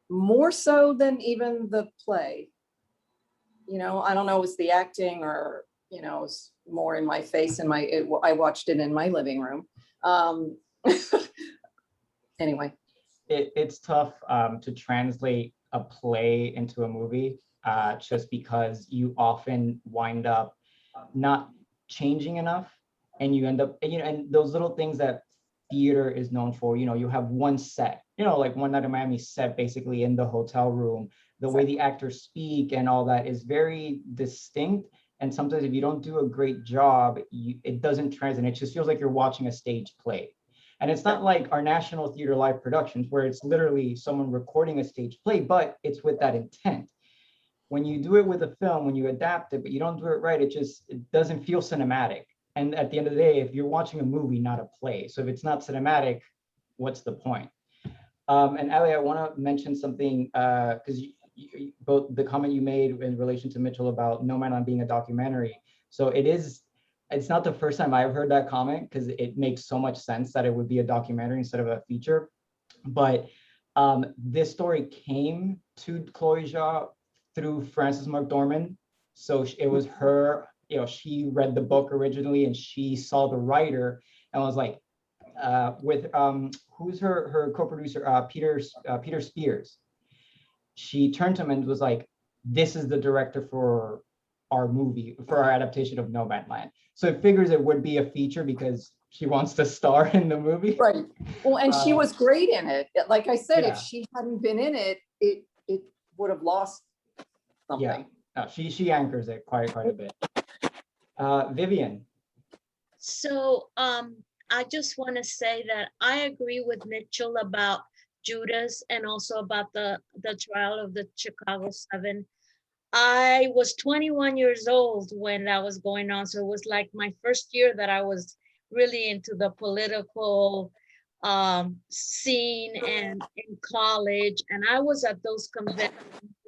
more so than even the play. I don't know, it was the acting or, it was more in my face I watched it in my living room. Anyway. It's tough to translate a play into a movie just because you often wind up not changing enough, and you end up, and those little things that theater is known for, you have one set, like One Night in Miami set basically in the hotel room. The way the actors speak and all that is very distinct. And sometimes if you don't do a great job, it doesn't translate. It just feels like you're watching a stage play. And it's not like our National Theater live productions where it's literally someone recording a stage play, but it's with that intent. When you do it with a film, when you adapt it, but you don't do it right, it doesn't feel cinematic. And at the end of the day, if you're watching a movie, not a play. So if it's not cinematic, what's the point? And Ali, I want to mention something because both the comment you made in relation to Mitchell about Nomad Land being a documentary. So it's not the first time I've heard that comment because it makes so much sense that it would be a documentary instead of a feature. But this story came to closure through Frances McDormand. So it was her, she read the book originally and she saw the writer and was like, with who's her co-producer, Peter Spears. She turned to him and was like, this is the director for our movie, for our adaptation of Nomad Land. So it figures it would be a feature because she wants to star in the movie. Right. Well, and she was great in it. Like I said, Yeah. if she hadn't been in it, it would have lost something. Yeah. No, she anchors it quite a bit. Vivian. So I just want to say that I agree with Mitchell about Judas and also about the trial of the Chicago 7. I was 21 years old when that was going on. So it was like my first year that I was really into the political scene and in college. And I was at those conventions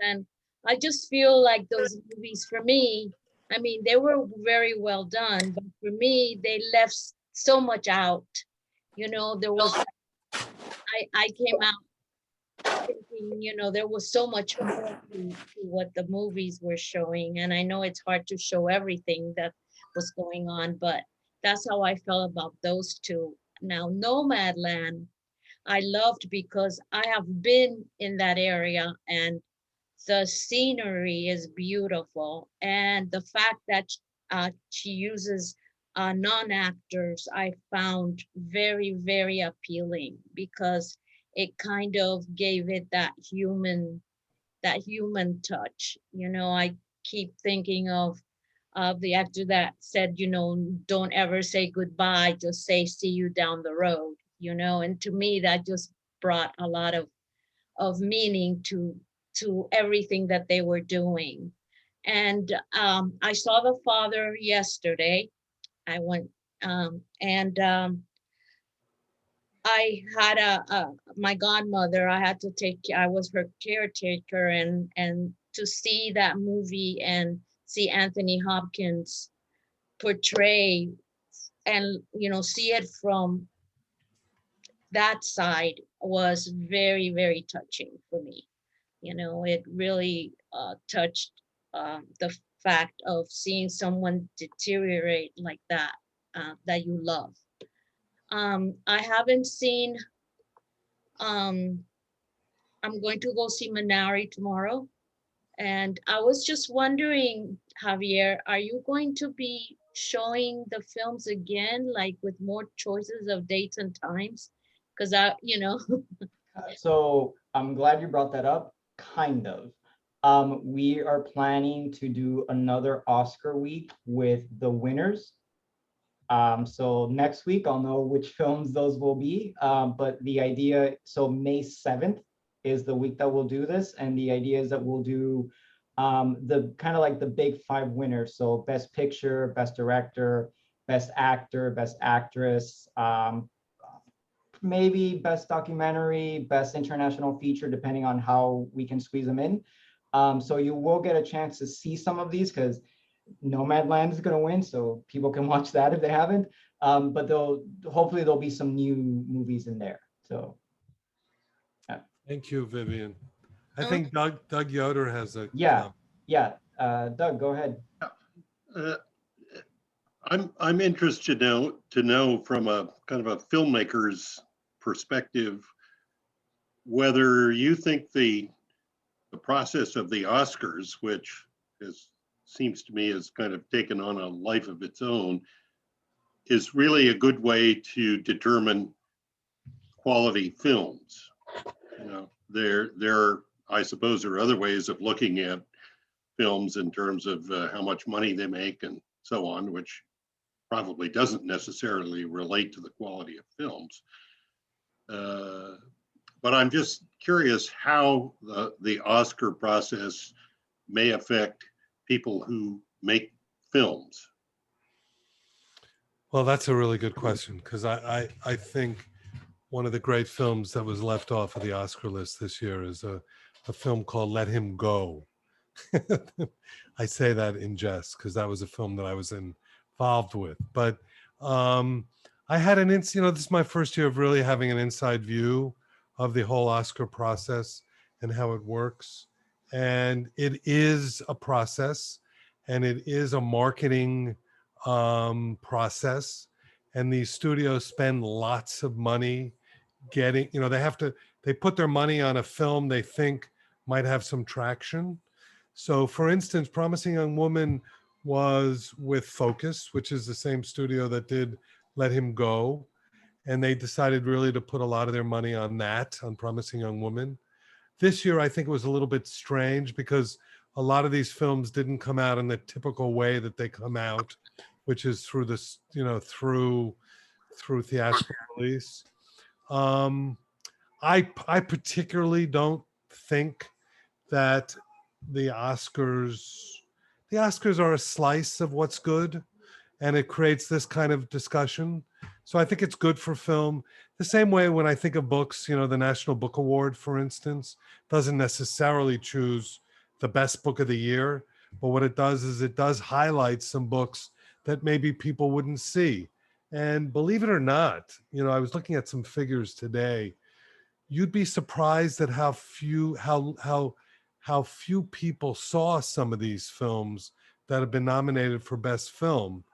and I just feel like those movies for me, I mean, they were very well done, but for me, they left so much out. You know, there was, I came out thinking, you know, there was so much more to what the movies were showing. And I know it's hard to show everything that was going on, but that's how I felt about those two. Now, Nomad Land, I loved because I have been in that area and the scenery is beautiful. And the fact that she uses non-actors, I found very, very appealing because it kind of gave it that human touch. You know, I keep thinking of the actor that said, you know, don't ever say goodbye, just say see you down the road, you know, and to me that just brought a lot of meaning to everything that they were doing. And I saw the father yesterday. I went and I had my godmother. I had to I was her caretaker, and to see that movie and see Anthony Hopkins portray and, you know, see it from that side was very, very touching for me. You know, it really touched the fact of seeing someone deteriorate like that, that you love. I haven't seen, I'm going to go see Minari tomorrow. And I was just wondering, Javier, are you going to be showing the films again, like with more choices of dates and times? Because you know. So I'm glad you brought that up, kind of. We are planning to do another Oscar week with the winners. So next week I'll know which films those will be. But the idea, so May 7th is the week that we'll do this. And the idea is that we'll do the kind of like the big five winners. So Best Picture, Best Director, Best Actor, Best Actress, maybe Best Documentary, Best International Feature, depending on how we can squeeze them in. So you will get a chance to see some of these because Nomad Land is going to win, so people can watch that if they haven't. But hopefully there'll be some new movies in there. So, yeah. Thank you, Vivian. I think Doug Yoder has a Yeah, comment. Doug, go ahead. I'm interested to know from a kind of a filmmaker's perspective whether you think the process of the Oscars, which seems to me has kind of taken on a life of its own, is really a good way to determine quality films. You know, there I suppose there are other ways of looking at films in terms of how much money they make and so on, which probably doesn't necessarily relate to the quality of films. But I'm just curious how the Oscar process may affect people who make films. Well, that's a really good question, because I think one of the great films that was left off of the Oscar list this year is a film called Let Him Go. I say that in jest because that was a film that I was involved with. But I had this is my first year of really having an inside view of the whole Oscar process and how it works. And it is a process, and it is a marketing process. And these studios spend lots of money getting, they put their money on a film they think might have some traction. So for instance, Promising Young Woman was with Focus, which is the same studio that did Let Him Go. And they decided really to put a lot of their money on that, on Promising Young Woman. This year, I think it was a little bit strange because a lot of these films didn't come out in the typical way that they come out, which is through this, through theatrical release. I particularly don't think that the Oscars are a slice of what's good, and it creates this kind of discussion. So I think it's good for film. The same way when I think of books, the National Book Award, for instance, doesn't necessarily choose the best book of the year, but what it does is it does highlight some books that maybe people wouldn't see. And believe it or not, I was looking at some figures today. You'd be surprised at how few people saw some of these films that have been nominated for best film,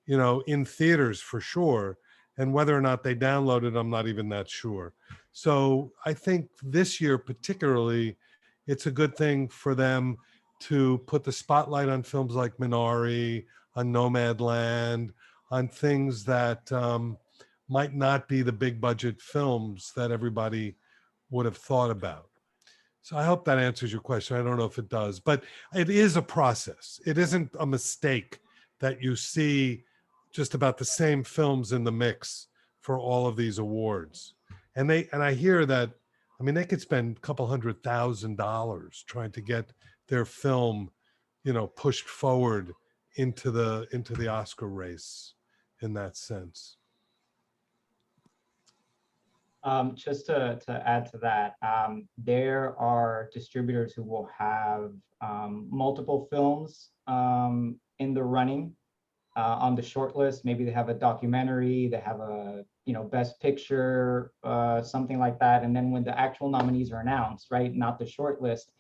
in theaters for sure. And whether or not they downloaded, I'm not even that sure. So I think this year particularly, it's a good thing for them to put the spotlight on films like Minari, on Nomad Land, on things that might not be the big budget films that everybody would have thought about. So I hope that answers your question. I don't know if it does, but it is a process. It isn't a mistake that you see just about the same films in the mix for all of these awards. And I hear that, they could spend a couple $100,000 trying to get their film, pushed forward into the Oscar race in that sense. Just to add to that, there are distributors who will have multiple films in the running on the short list. Maybe they have a documentary, they have a best picture, something like that. And then when the actual nominees are announced, right, not the short list,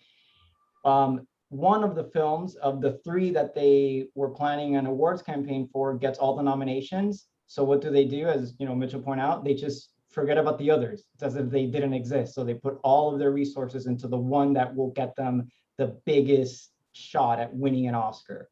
one of the films of the three that they were planning an awards campaign for gets all the nominations. So what do? As Mitchell pointed out, they just forget about the others. It's as if they didn't exist. So they put all of their resources into the one that will get them the biggest shot at winning an Oscar.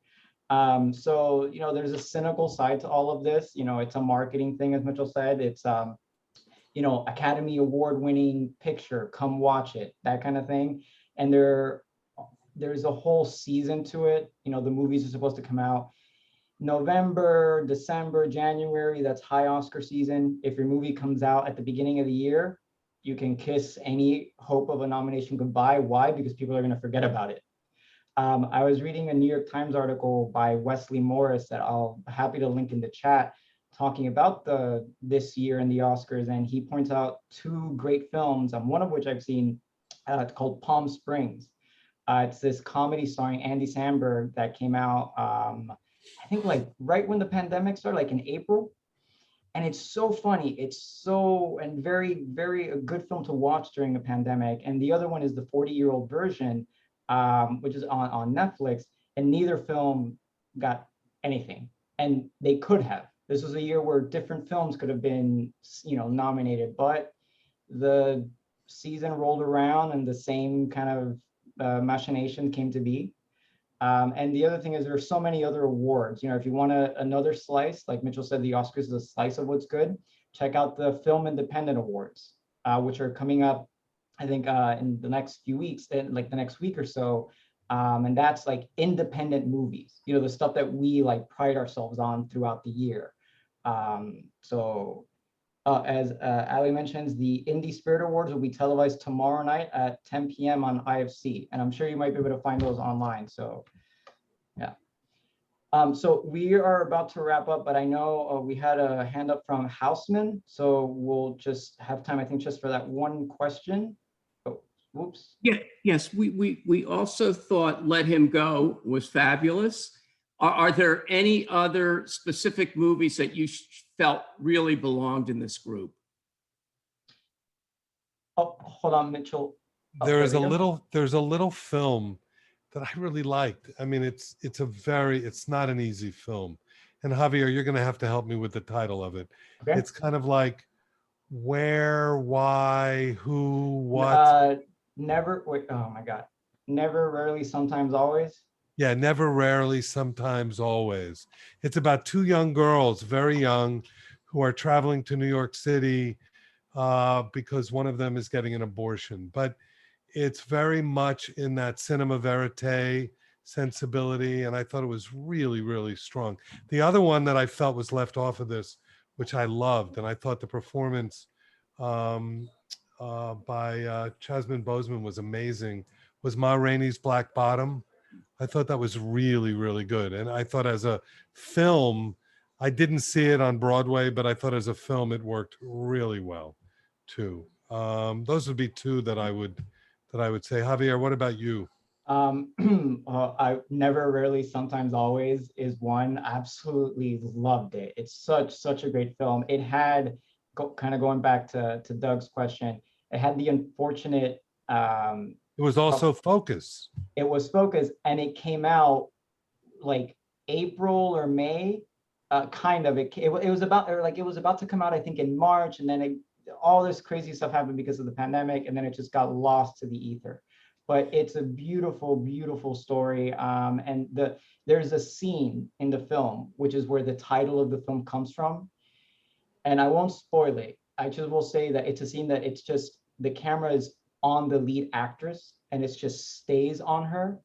So there's a cynical side to all of this. It's a marketing thing, as Mitchell said. It's Academy Award winning picture, come watch it, that kind of thing. And there's a whole season to it. The movies are supposed to come out November, December, January. That's high Oscar season. If your movie comes out at the beginning of the year, you can kiss any hope of a nomination goodbye. Why? Because people are going to forget about it. I was reading a New York Times article by Wesley Morris that I'll happy to link in the chat, talking about this year in the Oscars, and he points out two great films, one of which I've seen, called Palm Springs. It's this comedy starring Andy Samberg that came out, I think right when the pandemic started, like in April. And it's so funny. It's and very, very a good film to watch during a pandemic. And the other one is the 40-year-old version, which is on Netflix. And neither film got anything. And they could have. This was a year where different films could have been, nominated. But the season rolled around and the same kind of machination came to be. And the other thing is there are so many other awards. If you want another slice, like Mitchell said, the Oscars is a slice of what's good. Check out the Film Independent Awards, which are coming up, I think, in the next few weeks, like the next week or so. And that's like independent movies, the stuff that we pride ourselves on throughout the year. As Ali mentions, the Indie Spirit Awards will be televised tomorrow night at 10 p.m. on IFC. And I'm sure you might be able to find those online. So, yeah. So we are about to wrap up, but I know we had a hand up from Houseman. So we'll just have time, I think, just for that one question. Oh, whoops. Yeah, yes, we also thought Let Him Go was fabulous. Are there any other specific movies that you felt really belonged in this group? Oh, hold on, Mitchell. There's a little film that I really liked. It's not an easy film. And Javier, you're going to have to help me with the title of it. Okay. It's kind of like where, why, who, what. Never, wait, oh my God. Never, rarely, sometimes, always. Yeah, Never, Rarely, Sometimes, Always. It's about two young girls, very young, who are traveling to New York City because one of them is getting an abortion. But it's very much in that cinema verite sensibility, and I thought it was really, really strong. The other one that I felt was left off of this, which I loved, and I thought the performance by Chasmin Boseman was amazing, was Ma Rainey's Black Bottom. I thought that was really, really good. And I thought as a film, I didn't see it on Broadway, but I thought as a film, it worked really well too. Those would be two that I would say. Javier, what about you? I never, rarely, sometimes, always is one. Absolutely loved it. It's such a great film. It had, kind of going back to Doug's question, it had the unfortunate, It was also Focus. it was focused and it came out like April or May, kind of. It was about, or like it was about to come out, I think, in March, and then all this crazy stuff happened because of the pandemic, and then it just got lost to the ether. But it's a beautiful story. And there's a scene in the film, which is where the title of the film comes from. And I won't spoil it. I just will say that it's a scene that it's just, the camera is on the lead actress and it just stays on her.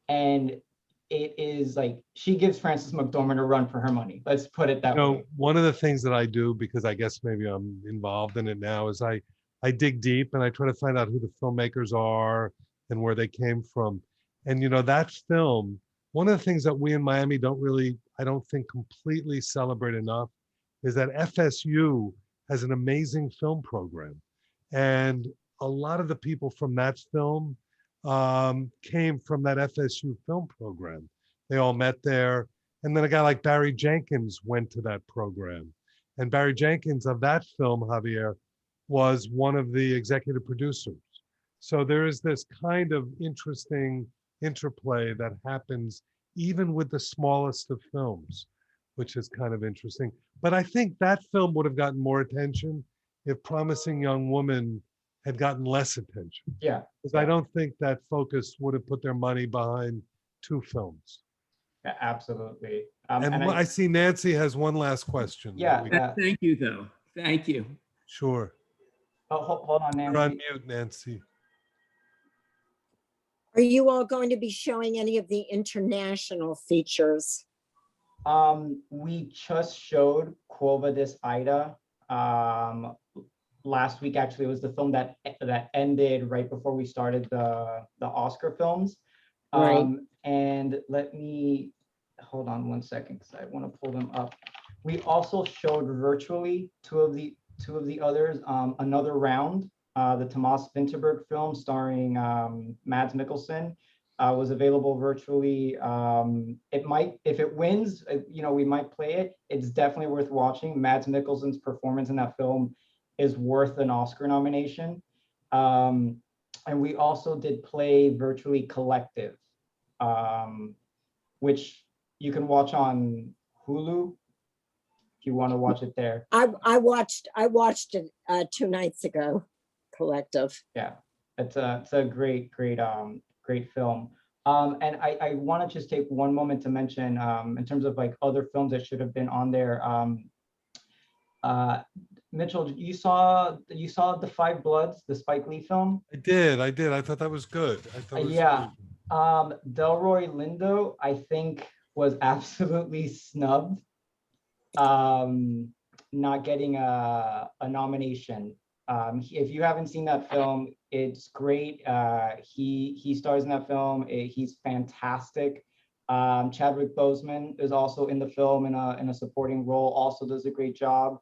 And it is like, she gives Frances McDormand a run for her money. Let's put it that way. One of the things that I do, because I guess maybe I'm involved in it now, is I dig deep and I try to find out who the filmmakers are and where they came from. And that film, one of the things that we in Miami don't really, I don't think, completely celebrate enough is that FSU has an amazing film program. And a lot of the people from that film came from that FSU film program. They all met there. And then a guy like Barry Jenkins went to that program. And Barry Jenkins of that film, Javier, was one of the executive producers. So there is this kind of interesting interplay that happens even with the smallest of films, which is kind of interesting. But I think that film would have gotten more attention if Promising Young Woman had gotten less attention. Yeah. Because I don't think that Focus would have put their money behind two films. Yeah, absolutely. And I see Nancy has one last question. Yeah. Thank you, though. Thank you. Sure. Oh, hold on, Nancy. You're on mute, Nancy. Are you all going to be showing any of the international features? We just showed Quo Vadis Ida. Last week, actually, was the film that ended right before we started the Oscar films. Right. And let me, hold on one second, because I want to pull them up. We also showed virtually two of the others. Another Round, the Tomas Vinterberg film starring Mads Mikkelsen, was available virtually. It might, if it wins, we might play it. It's definitely worth watching. Mads Mikkelsen's performance in that film is worth an Oscar nomination. And we also did play virtually Collective, which you can watch on Hulu if you want to watch it there. I watched it 2 nights ago, Collective. Yeah, it's a great film. And I want to just take one moment to mention, in terms of like other films that should have been on there. Mitchell, you saw The Five Bloods, the Spike Lee film? I did. I thought that was good. I thought it was Yeah. good. Delroy Lindo, I think, was absolutely snubbed, not getting a nomination. If you haven't seen that film, it's great. He stars in that film. He's fantastic. Chadwick Boseman is also in the film in a supporting role. Also does a great job.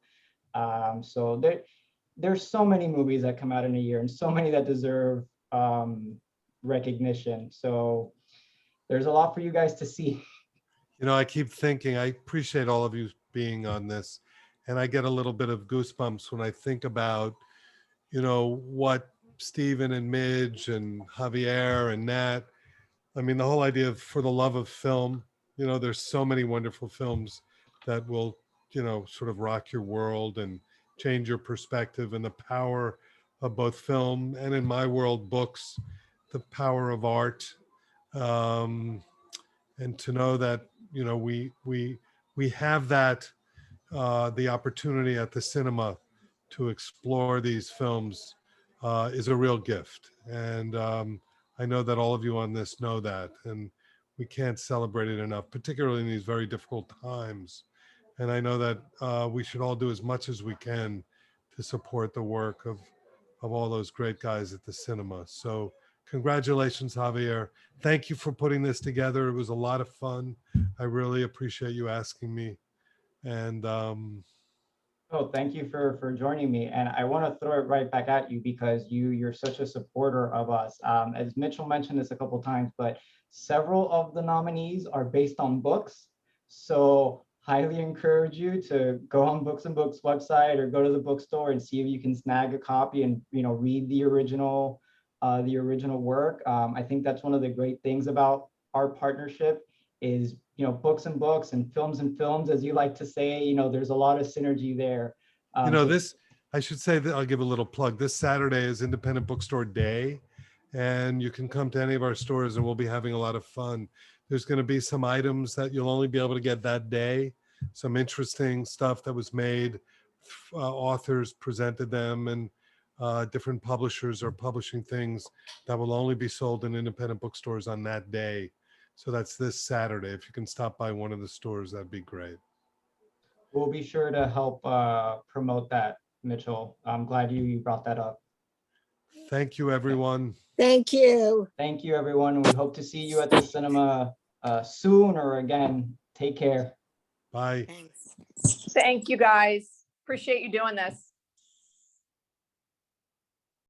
So there's so many movies that come out in a year, and so many that deserve recognition. So there's a lot for you guys to see. I keep thinking, I appreciate all of you being on this, and I get a little bit of goosebumps when I think about, what Stephen and Midge and Javier and Nat, I mean, the whole idea of For the Love of Film, there's so many wonderful films that will, sort of rock your world and change your perspective, and the power of both film and, in my world, books, the power of art. And to know that, we have that, the opportunity at the cinema to explore these films is a real gift. And I know that all of you on this know that, and we can't celebrate it enough, particularly in these very difficult times. And I know that we should all do as much as we can to support the work of all those great guys at the cinema. So congratulations, Javier. Thank you for putting this together. It was a lot of fun. I really appreciate you asking me. And Oh, thank you for joining me. And I want to throw it right back at you because you're such a supporter of us. As Mitchell mentioned this a couple times, but several of the nominees are based on books. So highly encourage you to go on Books and Books website or go to the bookstore and see if you can snag a copy and read the original work. I think that's one of the great things about our partnership is books and books and films, as you like to say. There's a lot of synergy there. So This, I should say that I'll give a little plug. This Saturday is Independent Bookstore Day, and you can come to any of our stores and we'll be having a lot of fun. There's going to be some items that you'll only be able to get that day, some interesting stuff that was made. Authors presented them, and different publishers are publishing things that will only be sold in independent bookstores on that day. So that's this Saturday. If you can stop by one of the stores, that'd be great. we'll be sure to help promote that, Mitchell. I'm glad you brought that up. Thank you, everyone. Thank you. Thank you, everyone. We hope to see you at the cinema soon or again. Take care. Bye. Thanks. Thank you, guys. Appreciate you doing this.